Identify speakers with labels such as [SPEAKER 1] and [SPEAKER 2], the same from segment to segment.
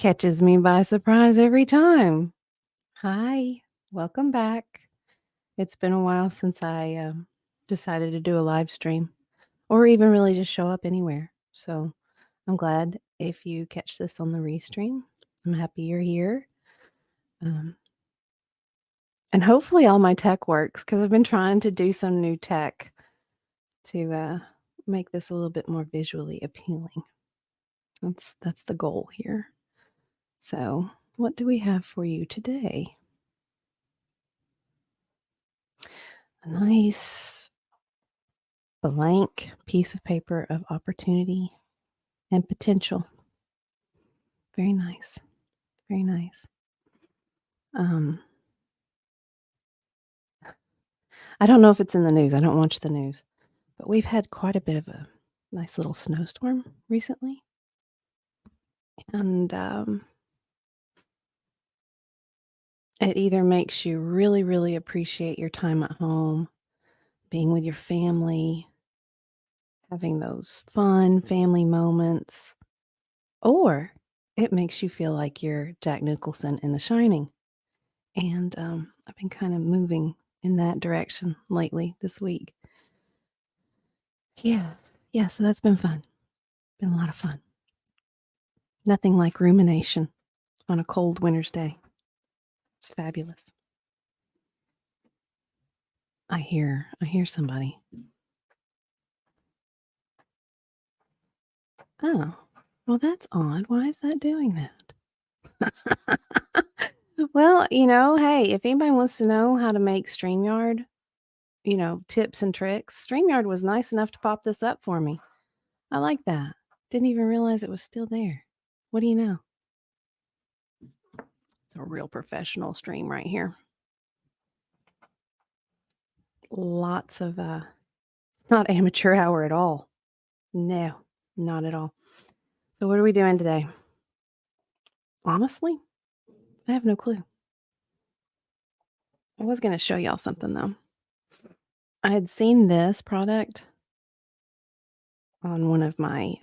[SPEAKER 1] Catches me by surprise every time. Hi, welcome back. It's been a while since I decided to do a live stream or even really just show up anywhere. So I'm glad if you catch this on the restream. I'm happy you're here. Um, and hopefully all my tech works because I've been trying to do some new tech to make this a little bit more visually appealing. That's the goal here. So, what do we have for you today? A nice blank piece of paper of opportunity and potential. Very nice. Very nice. I don't know if it's in the news. I don't watch the news. But we've had quite a bit of a nice little snowstorm recently. And it either makes you really, really appreciate your time at home, being with your family, having those fun family moments, or it makes you feel like you're Jack Nicholson in The Shining. And I've been kind of moving in that direction lately this week. Yeah. Yeah, so that's been fun. Been a lot of fun. Nothing like rumination on a cold winter's day. It's fabulous. I hear somebody. Oh, well, that's odd. Why is that doing that? Well, hey, if anybody wants to know how to make StreamYard, tips and tricks, StreamYard was nice enough to pop this up for me. I like that. Didn't even realize it was still there. What do you know? It's a real professional stream right here. Lots of it's not amateur hour at all. No, not at all. So what are we doing today? Honestly, I have no clue. I was going to show y'all something though. I had seen this product on one of my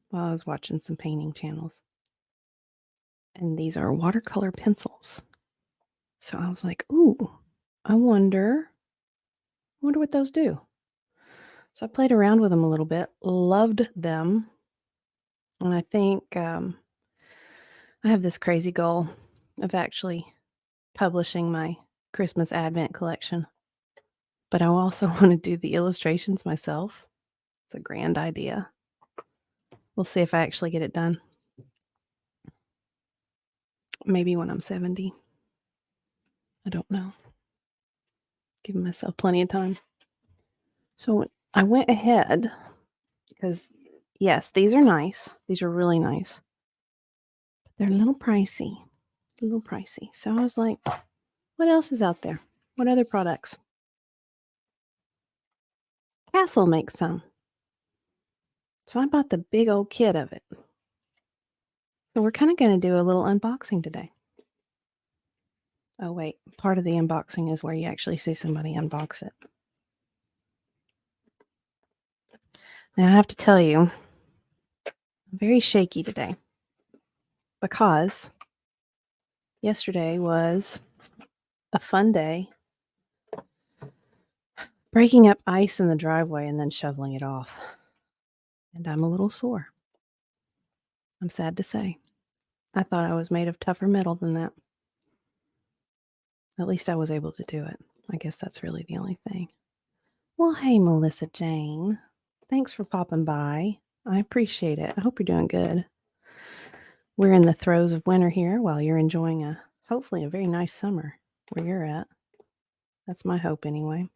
[SPEAKER 1] while I was watching some painting channels. And these are watercolor pencils. So I was like, "Ooh, I wonder what those do." So I played around with them a little bit, loved them. And I think I have this crazy goal of actually publishing my Christmas Advent collection. But I also want to do the illustrations myself. It's a grand idea. We'll see if I actually get it done. Maybe when I'm 70. I don't know. Giving myself plenty of time. So I went ahead because, yes, these are nice. These are really nice. But they're a little pricey. A little pricey. So I was like, what else is out there? What other products? Castle makes some. So I bought the big old kit of it. So we're kind of going to do a little unboxing today. Oh, wait. Part of the unboxing is where you actually see somebody unbox it. Now, I have to tell you, I'm very shaky today because yesterday was a fun day breaking up ice in the driveway and then shoveling it off. And I'm a little sore. I'm sad to say. I thought I was made of tougher metal than that. At least I was able to do it. I guess that's really the only thing. Well, hey, Melissa Jane. Thanks for popping by. I appreciate it. I hope you're doing good. We're in the throes of winter here while you're enjoying hopefully a very nice summer where you're at. That's my hope anyway.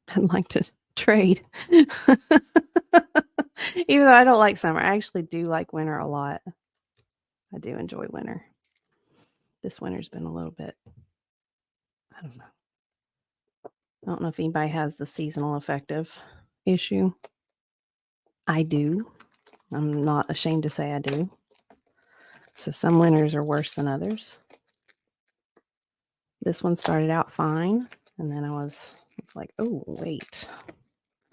[SPEAKER 1] I'd like to trade. Even though I don't like summer, I actually do like winter a lot. I do enjoy winter. This winter's been a little bit, I don't know. I don't know if anybody has the seasonal affective issue. I do. I'm not ashamed to say I do. So some winters are worse than others. This one started out fine, and then I was like, oh, wait.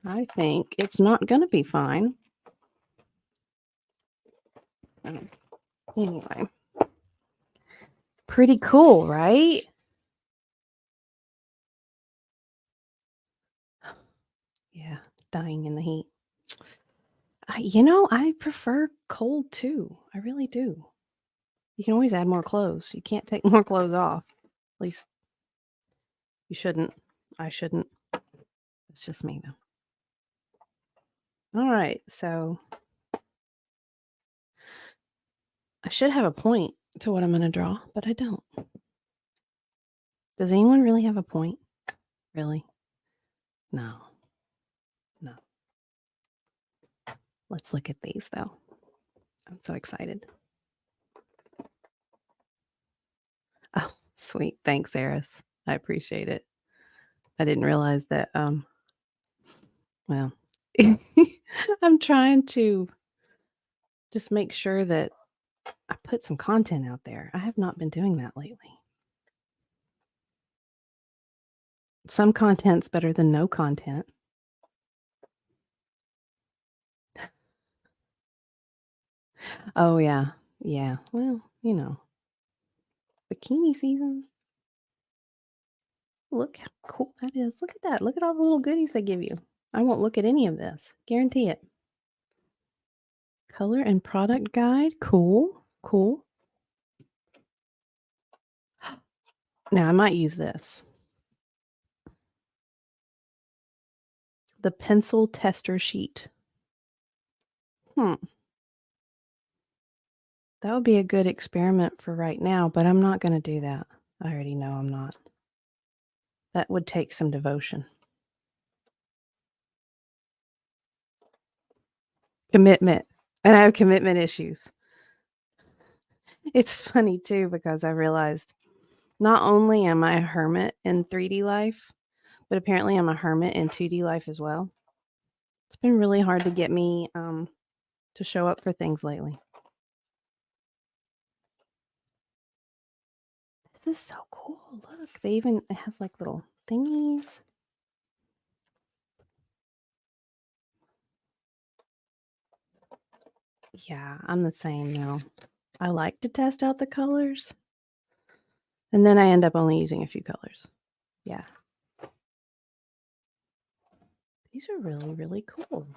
[SPEAKER 1] I think it's not gonna be fine. Anyway. Pretty cool, right? Yeah, dying in the heat. I prefer cold too. I really do. You can always add more clothes. You can't take more clothes off. At least you shouldn't. I shouldn't. It's just me though. All right, so I should have a point to what I'm going to draw, but I don't. Does anyone really have a point? Really? No. No. Let's look at these though. I'm so excited. Oh, sweet. Thanks, Eris. I appreciate it. I didn't realize that well, I'm trying to just make sure that I put some content out there. I have not been doing that lately. Some content's better than no content. Oh, yeah. Yeah. Well, bikini season. Look how cool that is. Look at that. Look at all the little goodies they give you. I won't look at any of this. Guarantee it. Color and product guide. Cool. Cool. Now, I might use this. The pencil tester sheet. That would be a good experiment for right now, but I'm not going to do that. I already know I'm not. That would take some devotion. Commitment. And I have commitment issues. It's funny too because I realized not only am I a hermit in 3D life, but apparently I'm a hermit in 2D life as well. It's been really hard to get me to show up for things lately. This is so cool. Look, it has like little thingies. Yeah, I'm the same now. I like to test out the colors. And then I end up only using a few colors. Yeah. These are really, really cool.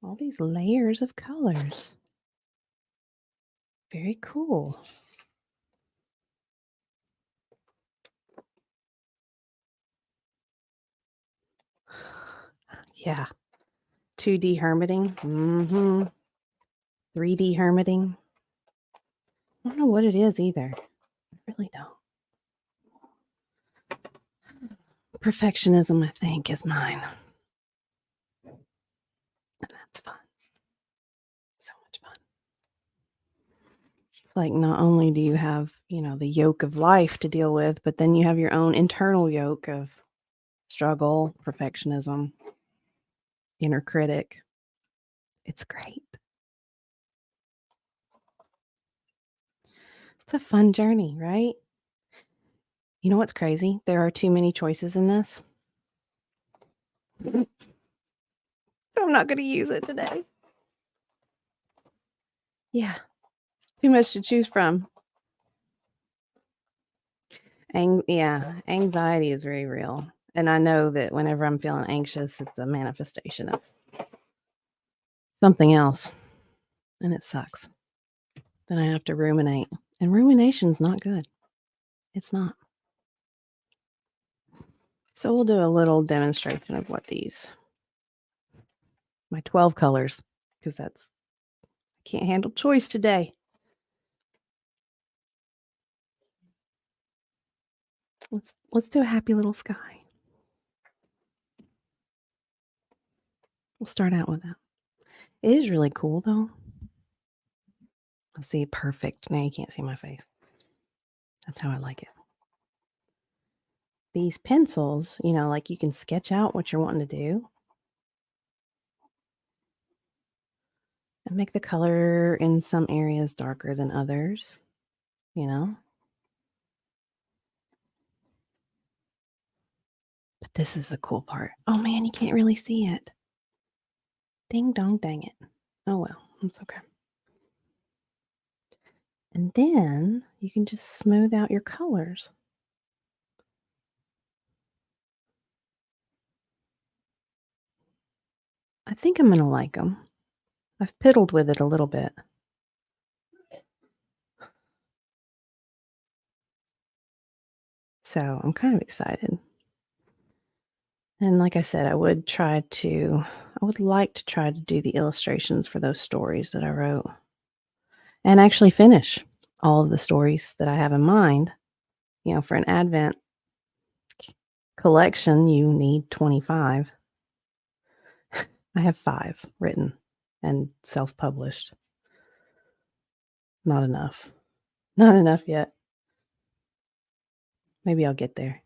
[SPEAKER 1] All these layers of colors. Very cool. Yeah. 2D hermiting. 3D hermiting. I don't know what it is either. I really don't. Perfectionism, I think, is mine. And that's fun. So much fun. It's like not only do you have, the yoke of life to deal with, but then you have your own internal yoke of struggle, perfectionism, inner critic. It's great. It's a fun journey, right? You know what's crazy? There are too many choices in this. So I'm not going to use it today. Yeah. It's too much to choose from. Anxiety is very real. And I know that whenever I'm feeling anxious, it's a manifestation of something else. And it sucks. Then I have to ruminate. And rumination's not good. It's not. So we'll do a little demonstration of what my 12 colors, because I can't handle choice today. Let's do a happy little sky. We'll start out with that. It is really cool though. I'll see, perfect. Now you can't see my face. That's how I like it. These pencils, like you can sketch out what you're wanting to do and make the color in some areas darker than others, But This is the cool part. Oh, man, you can't really see it. Ding dong dang it. Oh, well, it's okay. And then you can just smooth out your colors. I think I'm gonna like them. I've piddled with it a little bit. So I'm kind of excited. And like I said, I would like to try to do the illustrations for those stories that I wrote and actually finish all of the stories that I have in mind. For an Advent collection, you need 25. I have 5 written and self-published. Not enough. Not enough yet. Maybe I'll get there.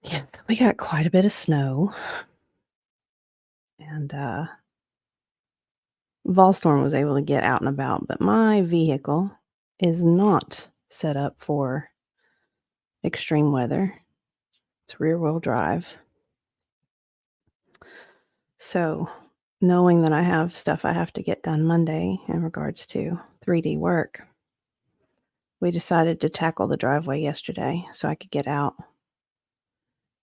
[SPEAKER 1] Yeah, we got quite a bit of snow. And Volstorm was able to get out and about, but my vehicle is not set up for extreme weather. It's rear-wheel drive. So, knowing that I have stuff I have to get done Monday in regards to 3D work, we decided to tackle the driveway yesterday so I could get out.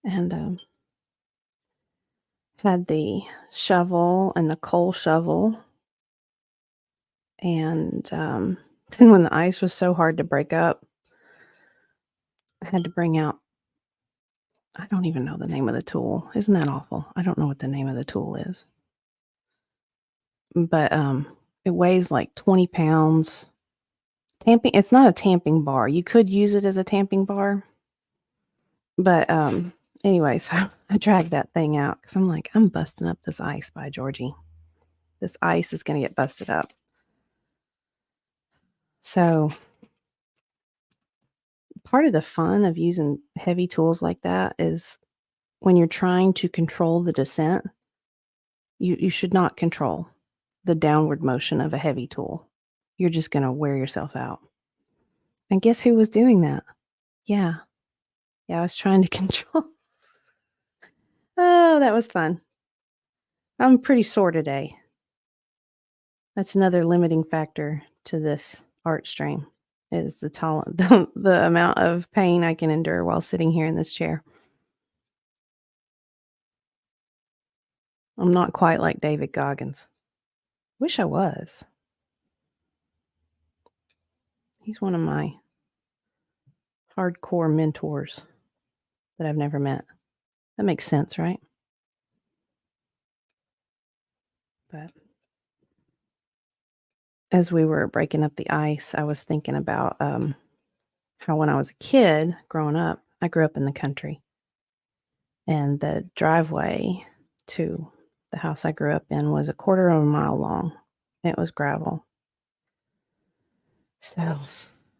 [SPEAKER 1] And had the shovel and the coal shovel. And then when the ice was so hard to break up, I had to bring out, I don't even know the name of the tool. Isn't that awful? I don't know what the name of the tool is. But it weighs like 20 pounds. It's not a tamping bar. You could use it as a tamping bar. But anyway, so I dragged that thing out because I'm like, I'm busting up this ice by Georgie. This ice is going to get busted up. So part of the fun of using heavy tools like that is when you're trying to control the descent, you should not control the downward motion of a heavy tool. You're just going to wear yourself out. And guess who was doing that? Yeah. Yeah, I was trying to control. Oh, that was fun. I'm pretty sore today. That's another limiting factor to this art stream is the amount of pain I can endure while sitting here in this chair. I'm not quite like David Goggins. Wish I was. He's one of my hardcore mentors that I've never met. That makes sense, right? But as we were breaking up the ice, I was thinking about how when I was a kid growing up, I grew up in the country. And the driveway to the house I grew up in was a quarter of a mile long. It was gravel. So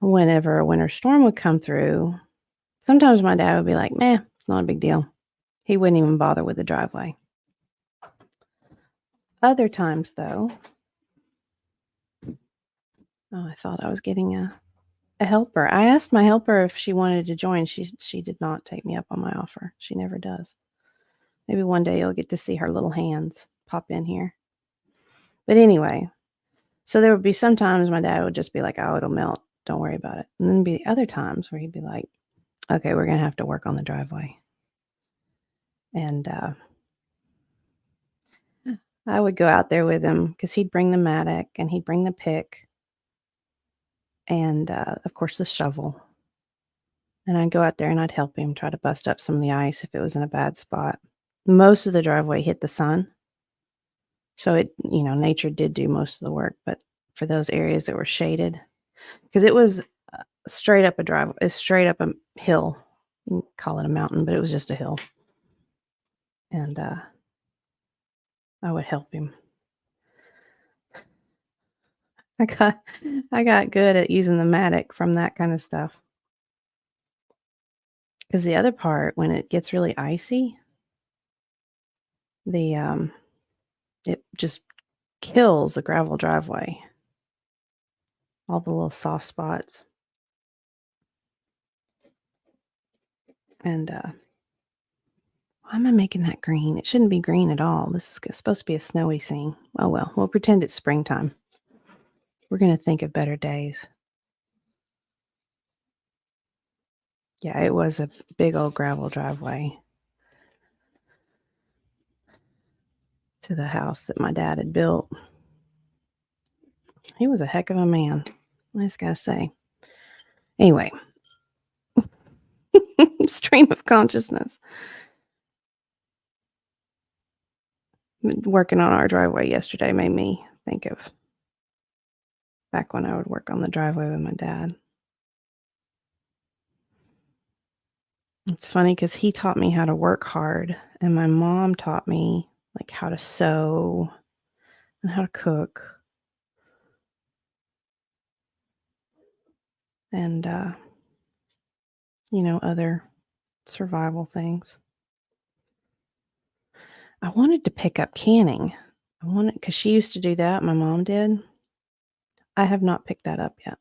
[SPEAKER 1] whenever a winter storm would come through, sometimes my dad would be like, meh, it's not a big deal. He wouldn't even bother with the driveway. Other times, though, I thought I was getting a helper. I asked my helper if she wanted to join. She did not take me up on my offer. She never does. Maybe one day you'll get to see her little hands pop in here. But anyway, so there would be some times my dad would just be like, oh, it'll melt. Don't worry about it. And then be other times where he'd be like, okay, we're going to have to work on the driveway. And I would go out there with him because he'd bring the mattock and he'd bring the pick and, of course, the shovel. And I'd go out there and I'd help him try to bust up some of the ice if it was in a bad spot. Most of the driveway hit the sun. So nature did do most of the work. But for those areas that were shaded, because it was straight up straight up a hill. You can call it a mountain, but it was just a hill. And I would help him. I got good at using the mattock from that kind of stuff. Because the other part, when it gets really icy, it just kills the gravel driveway. All the little soft spots. And why am I making that green? It shouldn't be green at all. This is supposed to be a snowy scene. Oh well, we'll pretend it's springtime. We're going to think of better days. Yeah, it was a big old gravel driveway to the house that my dad had built. He was a heck of a man, I just gotta say. Anyway, stream of consciousness. Working on our driveway yesterday made me think of back when I would work on the driveway with my dad. It's funny because he taught me how to work hard, and my mom taught me like how to sew and how to cook. And, other survival things. I wanted to pick up canning. I wanted, because she used to do that, my mom did. I have not picked that up yet.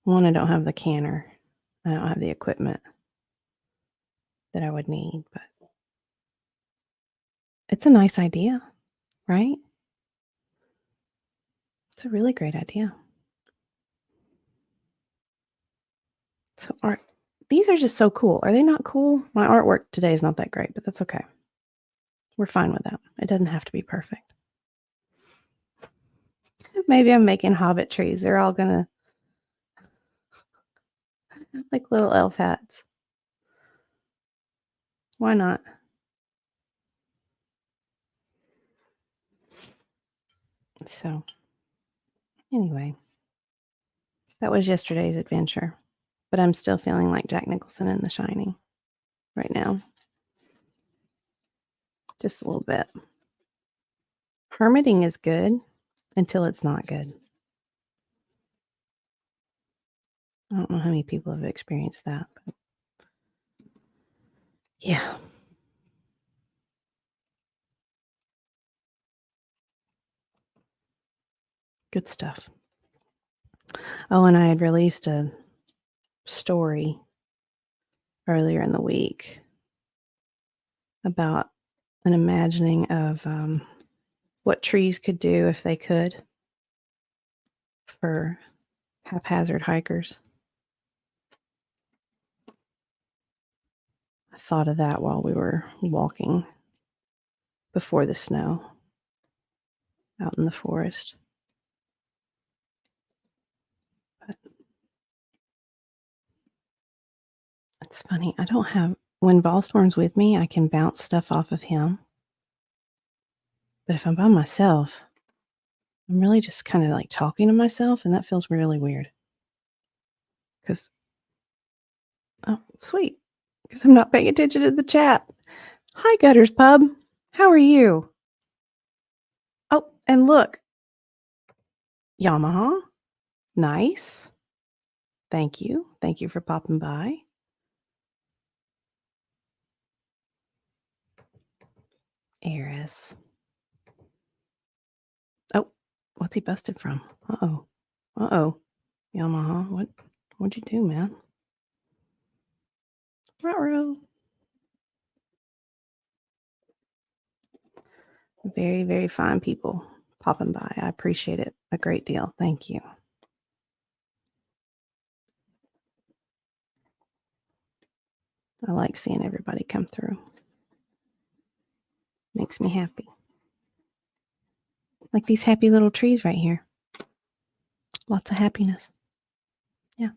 [SPEAKER 1] One, I don't have the canner. I don't have the equipment that I would need, but it's a nice idea, right? It's a really great idea. So these are just so cool. Are they not cool? My artwork today is not that great, but that's okay. We're fine with that. It doesn't have to be perfect. Maybe I'm making hobbit trees. They're all gonna like little elf hats. Why not? So, anyway, that was yesterday's adventure. But I'm still feeling like Jack Nicholson in The Shining right now. Just a little bit. Hermiting is good until it's not good. I don't know how many people have experienced that, but yeah. Good stuff. Oh, and I had released a story earlier in the week about an imagining of what trees could do if they could for haphazard hikers. I thought of that while we were walking before the snow out in the forest. But it's funny. I don't have, when Ballstorm's with me, I can bounce stuff off of him. But if I'm by myself, I'm really just kind of like talking to myself, and that feels really weird. Because, oh, sweet. Because I'm not paying attention to the chat. Hi, Gutters Pub. How are you? Oh, and look. Yamaha. Nice. Thank you. Thank you for popping by. Eris. Oh, what's he busted from? Uh-oh. Uh-oh. Yamaha, what'd you do, man? Ruh-roh. Very, very fine people popping by. I appreciate it a great deal. Thank you. I like seeing everybody come through. Makes me happy. Like these happy little trees right here. Lots of happiness. Yeah.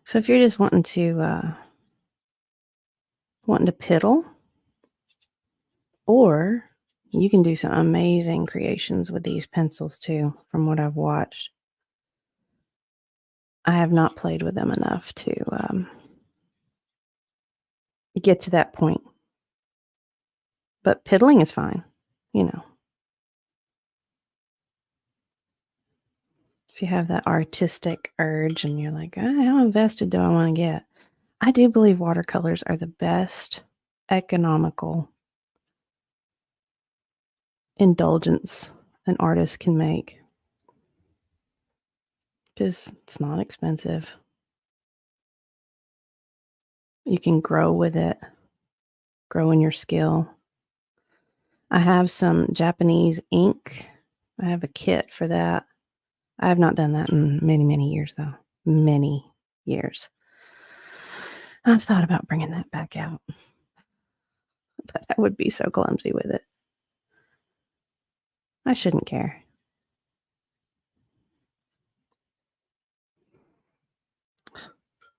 [SPEAKER 1] So if you're just wanting to piddle, or you can do some amazing creations with these pencils too, from what I've watched. I have not played with them enough to get to that point. But piddling is fine, you know. If you have that artistic urge and you're like, how invested do I want to get? I do believe watercolors are the best economical indulgence an artist can make because it's not expensive. You can grow with it, grow in your skill. I have some Japanese ink. I have a kit for that. I have not done that in many, many years, though. Many years. I've thought about bringing that back out, but I would be so clumsy with it. I shouldn't care.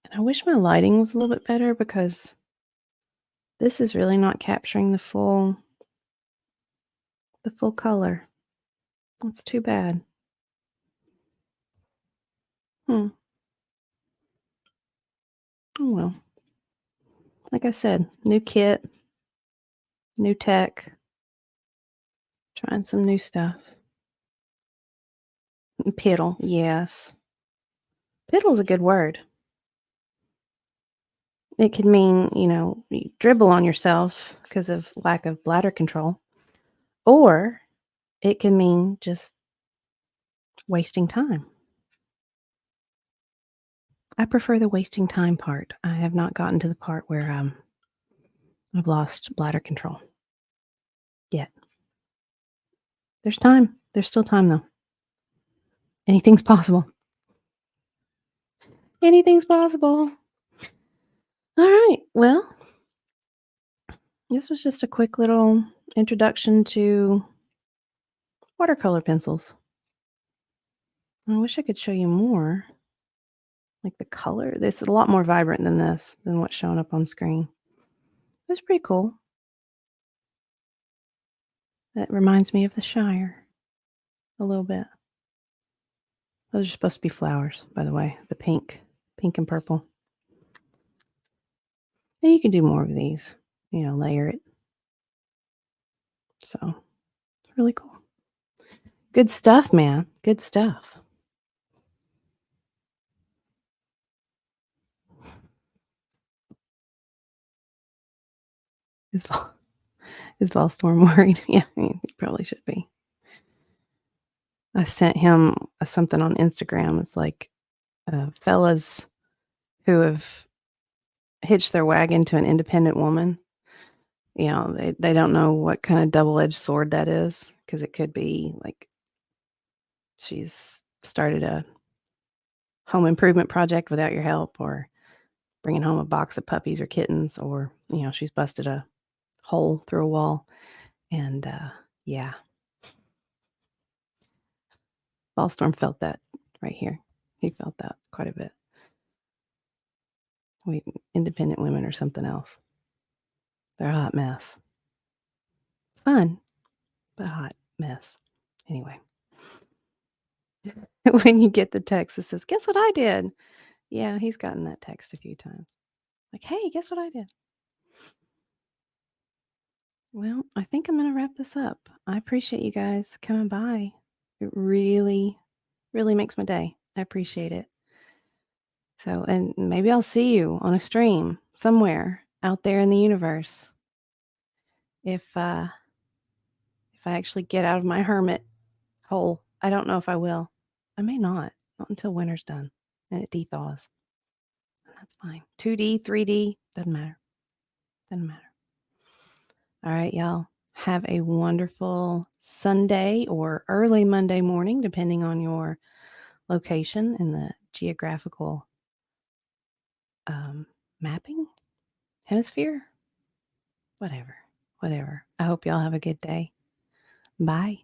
[SPEAKER 1] And I wish my lighting was a little bit better because this is really not capturing the full color. That's too bad. Hmm. Oh well. Like I said, new kit, new tech, trying some new stuff. Piddle, yes. Piddle's a good word. It could mean, you dribble on yourself because of lack of bladder control, or it can mean just wasting time. I prefer the wasting time part. I have not gotten to the part where I've lost bladder control yet. There's time. There's still time though. Anything's possible. Anything's possible. All right. Well, this was just a quick little introduction to watercolor pencils. I wish I could show you more. Like the color, it's a lot more vibrant than this, than what's showing up on screen. It's pretty cool. It reminds me of the Shire a little bit. Those are supposed to be flowers, by the way, the pink and purple. And you can do more of these, layer it. So, it's really cool. Good stuff, man. Good stuff. Is Volstorm worried? Yeah, he probably should be. I sent him something on Instagram. It's like fellas who have hitched their wagon to an independent woman. They don't know what kind of double-edged sword that is because it could be like she's started a home improvement project without your help, or bringing home a box of puppies or kittens, or she's busted a hole through a wall. And yeah, Ballstorm felt that right here. He felt that quite a bit. Wait, independent women or something else. They're a hot mess. Fun, but hot mess. Anyway, when you get the text that says, "Guess what I did?" Yeah, he's gotten that text a few times. Like, "Hey, guess what I did?" Well, I think I'm gonna wrap this up. I appreciate you guys coming by. It really, really makes my day. I appreciate it. So, and maybe I'll see you on a stream somewhere out there in the universe if I actually get out of my hermit hole. I don't know if I will. I may not until winter's done and it dethaws. That's fine. 2D, 3D, doesn't matter. Doesn't matter. All right, y'all. Have a wonderful Sunday or early Monday morning, depending on your location in the geographical mapping hemisphere. Whatever. I hope y'all have a good day. Bye.